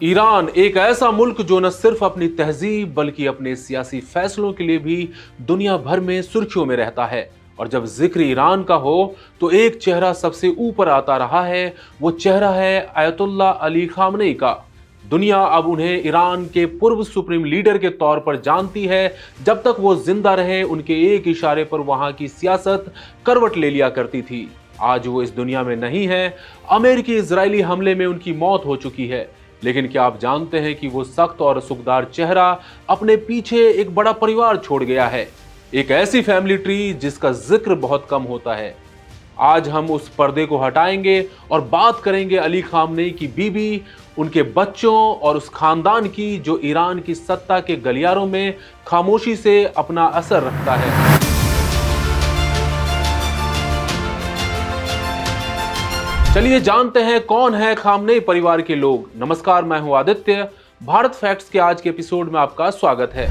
Iran एक ऐसा मुल्क जो न सिर्फ अपनी तहजीब बल्कि अपने सियासी फैसलों के लिए भी दुनिया भर में सुर्खियों में रहता है। और जब जिक्र ईरान का हो तो एक चेहरा सबसे ऊपर आता रहा है। वो चेहरा है अयतुल्ला अली खामनेई का। दुनिया अब उन्हें ईरान के पूर्व सुप्रीम लीडर के तौर पर जानती है। जब तक वो जिंदा रहे उनके एक इशारे पर वहां की सियासत करवट ले लिया करती थी। आज वो इस दुनिया में नहीं है। अमेरिकी इजरायली हमले में उनकी मौत हो चुकी है। लेकिन क्या आप जानते हैं कि वो सख्त और सुखदार चेहरा अपने पीछे एक बड़ा परिवार छोड़ गया है, एक ऐसी फैमिली ट्री जिसका जिक्र बहुत कम होता है। आज हम उस पर्दे को हटाएंगे और बात करेंगे अली खामनेई की बीबी, उनके बच्चों और उस खानदान की जो ईरान की सत्ता के गलियारों में खामोशी से अपना असर रखता है। चलिए जानते हैं कौन है खामनेई परिवार के लोग। नमस्कार, मैं हूं आदित्य। भारत फैक्ट्स के आज के एपिसोड में आपका स्वागत है।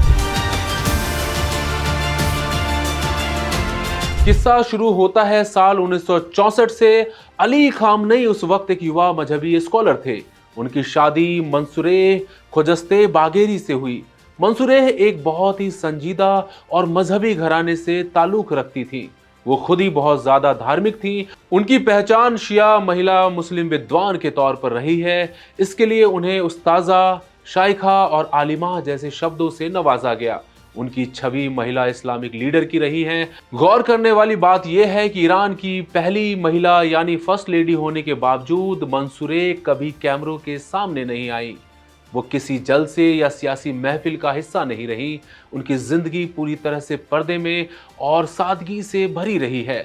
किस्सा शुरू होता है साल 1964 से। अली खामनेई उस वक्त एक युवा मजहबी स्कॉलर थे। उनकी शादी मंसूरेह खोजस्ते बागेरी से हुई। मंसूरेह एक बहुत ही संजीदा और मजहबी घराने से ताल्लुक रखती थी। वो खुद ही बहुत ज्यादा धार्मिक थी। उनकी पहचान शिया महिला मुस्लिम विद्वान के तौर पर रही है। इसके लिए उन्हें उस्ताजा, शाइखा और आलिमा जैसे शब्दों से नवाजा गया। उनकी छवि महिला इस्लामिक लीडर की रही है। गौर करने वाली बात यह है कि ईरान की पहली महिला यानी फर्स्ट लेडी होने के बावजूद मंसूरेह कभी कैमरों के सामने नहीं आई। वो किसी जलसे या सियासी महफिल का हिस्सा नहीं रही। उनकी जिंदगी पूरी तरह से पर्दे में और सादगी से भरी रही है।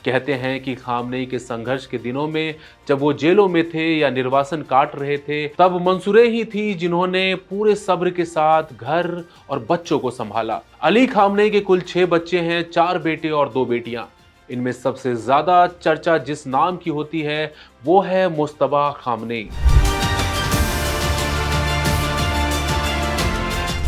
कहते हैं कि खामनेई के संघर्ष के दिनों में जब वो जेलों में थे या निर्वासन काट रहे थे, तब मंसूरेह ही थी जिन्होंने पूरे सब्र के साथ घर और बच्चों को संभाला। अली खामनेई के कुल 6 बच्चे हैं, 4 बेटे और 2 बेटियां। इनमें सबसे ज्यादा चर्चा जिस नाम की होती है वो है मुज्तबा खामनेई।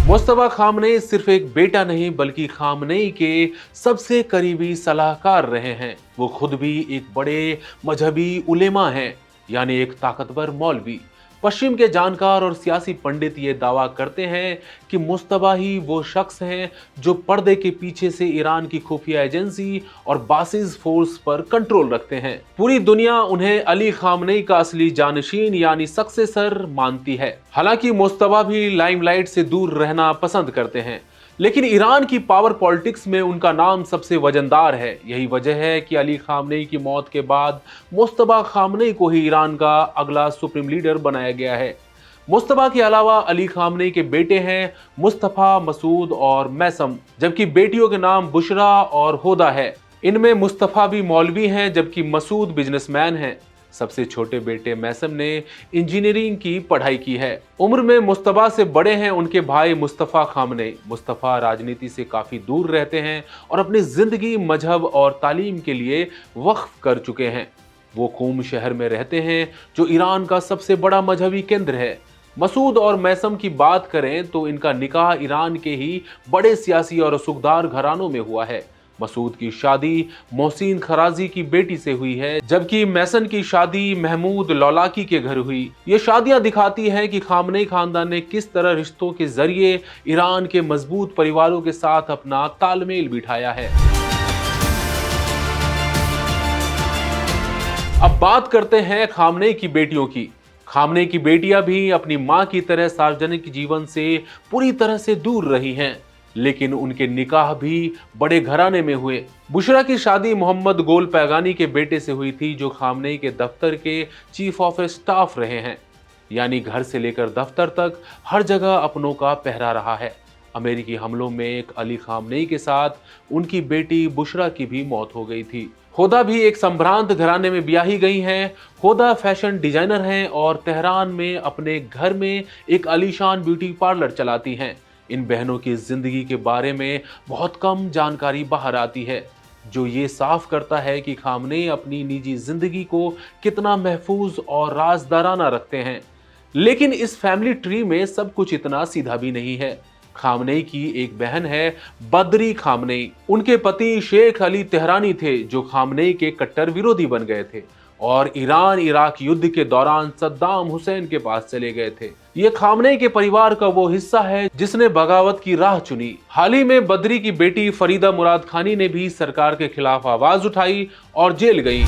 मुज्तबा खामनेई सिर्फ एक बेटा नहीं बल्कि खामनेई के सबसे करीबी सलाहकार रहे हैं। वो खुद भी एक बड़े मजहबी उलेमा हैं, यानी एक ताकतवर मौलवी। पश्चिम के जानकार और सियासी पंडित ये दावा करते हैं कि मुज्तबा ही वो शख्स हैं जो पर्दे के पीछे से ईरान की खुफिया एजेंसी और बासिस फोर्स पर कंट्रोल रखते हैं। पूरी दुनिया उन्हें अली खामनेई का असली जानशीन यानी सक्सेसर मानती है। हालांकि मुज्तबा भी लाइमलाइट से दूर रहना पसंद करते हैं, लेकिन ईरान की पावर पॉलिटिक्स में उनका नाम सबसे वजनदार है। यही वजह है कि अली खामनेई की मौत के बाद मुज्तबा खामनेई को ही ईरान का अगला सुप्रीम लीडर बनाया गया है। मुज्तबा के अलावा अली खामनेई के बेटे हैं मुस्तफा, मसूद और मैसम, जबकि बेटियों के नाम बुशरा और होदा है। इनमें मुस्तफा भी मौलवी हैं जबकि मसूद बिजनेसमैन हैं। सबसे छोटे बेटे मैसम ने इंजीनियरिंग की पढ़ाई की है। उम्र में मुज्तबा से बड़े हैं उनके भाई मुस्तफा खामनेई। मुस्तफा राजनीति से काफी दूर रहते हैं और अपनी जिंदगी मजहब और तालीम के लिए वक्फ कर चुके हैं। वो कूम शहर में रहते हैं जो ईरान का सबसे बड़ा मजहबी केंद्र है। मसूद और मैसम की बात करें तो इनका निकाह ईरान के ही बड़े सियासी और सुखदार घरानों में हुआ है। मसूद की शादी मोहसिन खराजी की बेटी से हुई है, जबकि मैसन की शादी महमूद लौलाकी के घर हुई। ये शादियां दिखाती हैं कि खामनेई खानदान ने किस तरह रिश्तों के जरिए ईरान के मजबूत परिवारों के साथ अपना तालमेल बिठाया है। अब बात करते हैं खामनेई की बेटियों की। खामनेई की बेटियां भी अपनी मां की तरह सार्वजनिक जीवन से पूरी तरह से दूर रही हैं, लेकिन उनके निकाह भी बड़े घराने में हुए। बुशरा की शादी मोहम्मद गोल पैगानी के बेटे से हुई थी जो खामनेई के दफ्तर के चीफ ऑफ स्टाफ रहे हैं, यानी घर से लेकर दफ्तर तक हर जगह अपनों का पहरा रहा है। अमेरिकी हमलों में एक अली खामनेई के साथ उनकी बेटी बुशरा की भी मौत हो गई थी। होदा भी एक संभ्रांत घराने में ब्याही गई हैं। होदा फैशन डिजाइनर हैं और तेहरान में अपने घर में एक आलीशान ब्यूटी पार्लर चलाती हैं। इन बहनों की जिंदगी के बारे में बहुत कम जानकारी बाहर आती है, जो ये साफ करता है कि खामनेई अपनी निजी जिंदगी को कितना महफूज और राजदाराना रखते हैं। लेकिन इस फैमिली ट्री में सब कुछ इतना सीधा भी नहीं है। खामनेई की एक बहन है बदरी खामनेई। उनके पति शेख अली तेहरानी थे जो खामनेई के कट्टर विरोधी बन गए थे। और ईरान इराक युद्ध के दौरान सद्दाम हुसैन के पास चले गए थे। ये खामनेई के परिवार का वो हिस्सा है जिसने बगावत की राह चुनी। हाल ही में बद्री की बेटी फरीदा मुराद खानी ने भी सरकार के खिलाफ आवाज उठाई और जेल गई।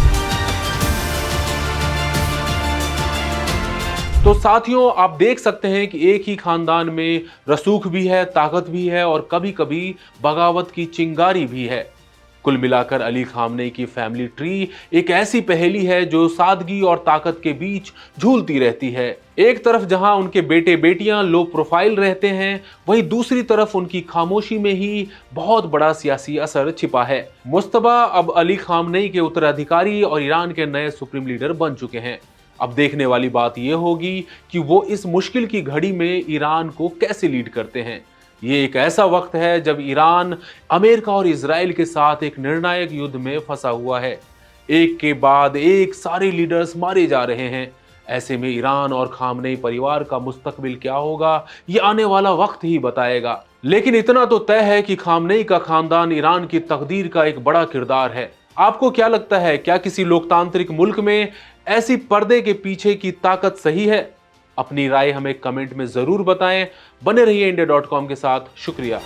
तो साथियों, आप देख सकते हैं कि एक ही खानदान में रसूख भी है, ताकत भी है और कभी कभी बगावत की चिंगारी भी है। कुल मिलाकर अली खामनेई की फैमिली ट्री एक ऐसी पहेली है जो सादगी और ताकत के बीच झूलती रहती है। एक तरफ जहां उनके बेटे बेटियां लो प्रोफाइल रहते हैं, वहीं दूसरी तरफ उनकी खामोशी में ही बहुत बड़ा सियासी असर छिपा है। मुस्तबा अब अली खामनेई के उत्तराधिकारी और ईरान के नए सुप्रीम लीडर बन चुके हैं। अब देखने वाली बात यह होगी कि वो इस मुश्किल की घड़ी में ईरान को कैसे लीड करते हैं। ये एक ऐसा वक्त है जब ईरान अमेरिका और इजराइल के साथ एक निर्णायक युद्ध में फंसा हुआ है। एक के बाद एक सारे लीडर्स मारे जा रहे हैं। ऐसे में ईरान और खामनेई परिवार का मुस्तकबिल क्या होगा, ये आने वाला वक्त ही बताएगा। लेकिन इतना तो तय है कि खामनेई का खानदान ईरान की तकदीर का एक बड़ा किरदार है। आपको क्या लगता है, क्या किसी लोकतांत्रिक मुल्क में ऐसी पर्दे के पीछे की ताकत सही है? अपनी राय हमें कमेंट में जरूर बताएं। बने रहिए India.com के साथ। शुक्रिया।